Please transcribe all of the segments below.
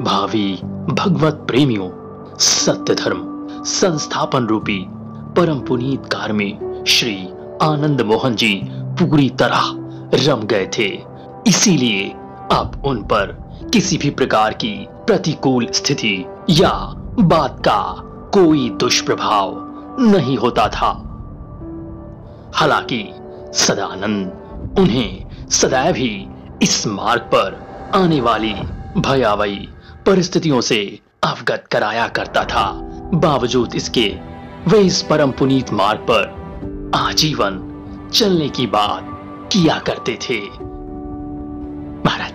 भावी भगवत प्रेमियों, सत्य धर्म संस्थापन रूपी परम पुनीत कार में श्री आनंद मोहन जी पूरी तरह रम गए थे। इसीलिए अब उन पर किसी भी प्रकार की प्रतिकूल स्थिति या बात का कोई दुष्प्रभाव नहीं होता था। हालांकि सदानंद उन्हें सदैव ही इस मार्ग पर आने वाली भयावही परिस्थितियों से अवगत कराया करता था। बावजूद इसके वे इस परम पुनीत मार्ग पर आजीवन चलने की बात किया करते थे। महाराज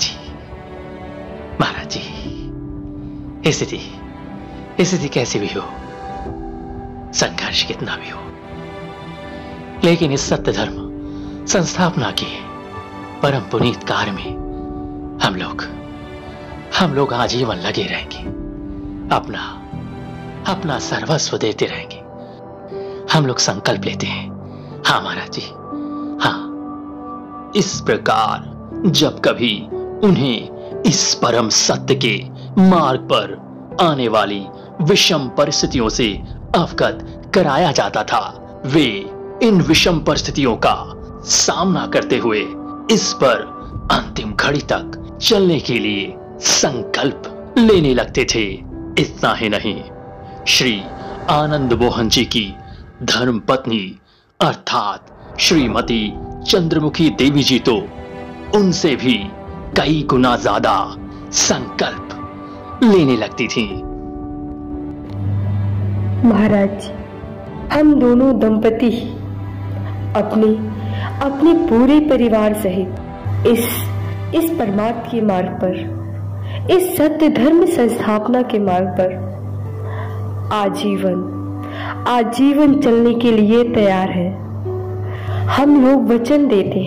जी, स्थिति कैसी भी हो, संघर्ष कितना भी हो, लेकिन इस सत्य धर्म संस्थापना के परम पुनीत कार्य में हम लोग आजीवन लगे रहेंगे, अपना सर्वस्व देते रहेंगे। हम लोग संकल्प लेते हैं। हाँ महाराज जी, हाँ। इस प्रकार जब कभी उन्हें इस परम सत्य के मार्ग पर आने वाली विषम परिस्थितियों से अवगत कराया जाता था, वे इन विषम परिस्थितियों का सामना करते हुए इस पर अंतिम घड़ी तक चलने के लिए संकल्प लेने लगते थे। इतना ही नहीं, श्री आनंद मोहन जी की धर्म पत्नी अर्थात श्रीमती चंद्रमुखी देवी जी तो उनसे भी कई गुना ज्यादा संकल्प लेने लगती थीं। महाराज, हम दोनों दंपति अपने पूरे परिवार सहित इस परमार्थ के मार्ग पर, इस सत्य धर्म संस्थापना के मार्ग पर आजीवन चलने के लिए तैयार हैं। हम लोग वचन देते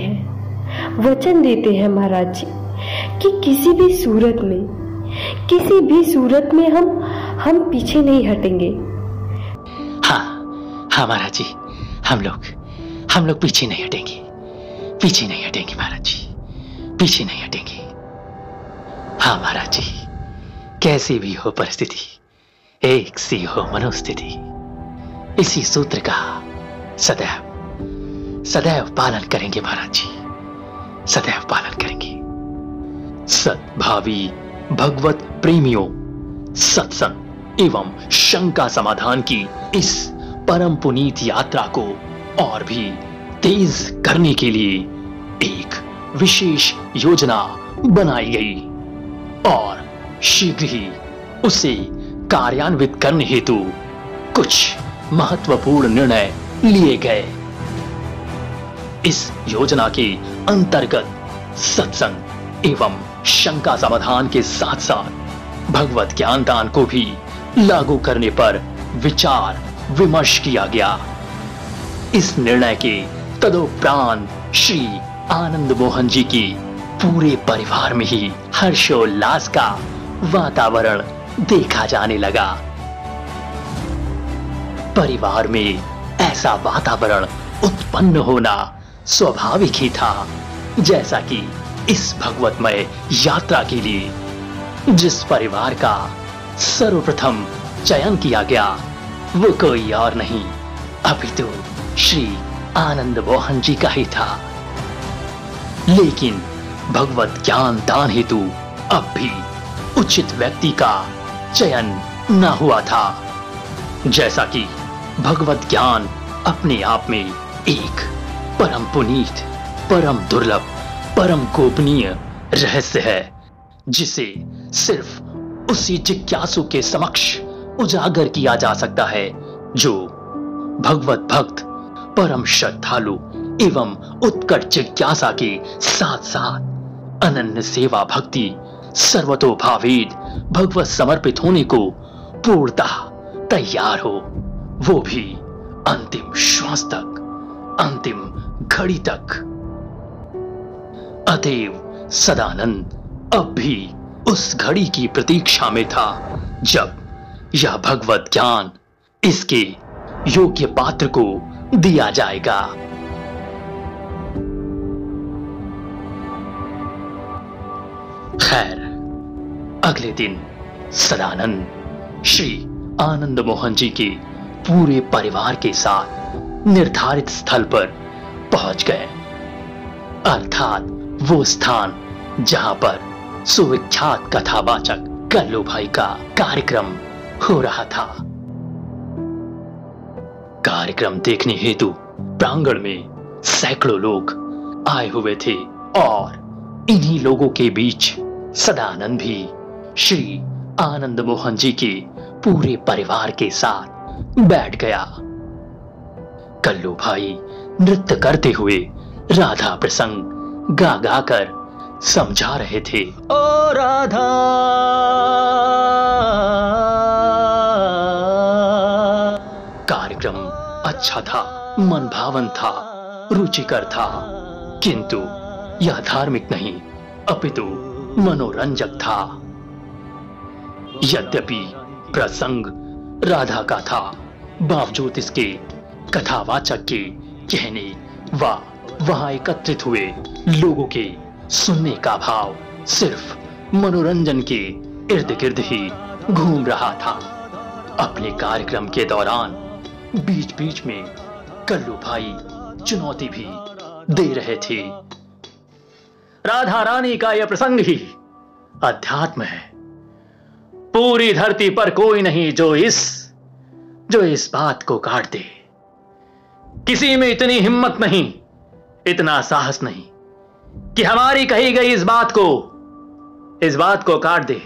हैं महाराज जी कि किसी भी सूरत में हम पीछे नहीं हटेंगे। हाँ महाराज जी, हम लोग पीछे नहीं हटेंगे महाराज जी, पीछे नहीं हटेंगे। हाँ महाराज जी, कैसी भी हो परिस्थिति, एक सी हो मनोस्थिति, इसी सूत्र का सदैव पालन करेंगे महाराज जी, सदैव पालन करेंगे। सद्भावी भगवत प्रेमियों, सत्संग एवं शंका समाधान की इस परम पुनीत यात्रा को और भी तेज करने के लिए एक विशेष योजना बनाई गई और शीघ्र ही उसे कार्यान्वित करने हेतु कुछ महत्वपूर्ण निर्णय लिए गए। इस योजना के अंतर्गत सत्संग एवं शंका समाधान के साथ साथ भगवत ज्ञान दान को भी लागू करने पर विचार विमर्श किया गया। इस निर्णय के तदोपरांत श्री आनंद मोहन जी की पूरे परिवार में ही हर्षोल्लास का वातावरण देखा जाने लगा। परिवार में ऐसा वातावरण उत्पन्न होना स्वाभाविक ही था, जैसा कि इस भगवतमय यात्रा के लिए जिस परिवार का सर्वप्रथम चयन किया गया वो कोई और नहीं अपितु श्री आनंद मोहन जी का ही था। लेकिन भगवत ज्ञान दान हेतु अब भी उचित व्यक्ति का चयन न हुआ था। जैसा कि भगवत ज्ञान अपने आप में एक परम पुनीत, परम दुर्लभ, परम गोपनीय रहस्य है, जिसे सिर्फ उसी जिज्ञासु के समक्ष उजागर किया जा सकता है जो भगवत भक्त, परम श्रद्धालु एवं उत्कट जिज्ञासा के साथ साथ अनन्य सेवा भक्ति सर्वतोभावेद भगवत समर्पित होने को पूर्णतः तैयार हो, वो भी अंतिम श्वास तक, अंतिम घड़ी तक। अतएव सदानंद अब भी उस घड़ी की प्रतीक्षा में था जब यह भगवत ज्ञान इसके योग्य पात्र को दिया जाएगा। खैर, अगले दिन सदानंद श्री आनंद मोहन जी के पूरे परिवार के साथ निर्धारित स्थल पर पहुंच गए, अर्थात वो स्थान जहां पर सुविख्यात कथावाचक कल्लू भाई का कार्यक्रम हो रहा था। कार्यक्रम देखने हेतु प्रांगण में सैकड़ों लोग आए हुए थे और इन्हीं लोगों के बीच सदानंद भी श्री आनंद मोहन जी के पूरे परिवार के साथ बैठ गया। कल्लू भाई नृत्य करते हुए राधा प्रसंग गा गा कर समझा रहे थे। ओ राधा कार्यक्रम अच्छा था, मनभावन था, रुचिकर था, किंतु यह धार्मिक नहीं अपितु मनोरंजक था। यद्यपि प्रसंग राधा का था, बावजूद इसके कथावाचक के कहने व वहां एकत्रित हुए लोगों के सुनने का भाव सिर्फ मनोरंजन के इर्द गिर्द ही घूम रहा था। अपने कार्यक्रम के दौरान बीच बीच में कल्लू भाई चुनौती भी दे रहे थे। राधा रानी का यह प्रसंग ही अध्यात्म है। पूरी धरती पर कोई नहीं जो इस बात को काट दे। किसी में इतनी हिम्मत नहीं, इतना साहस नहीं कि हमारी कही गई इस बात को काट दे।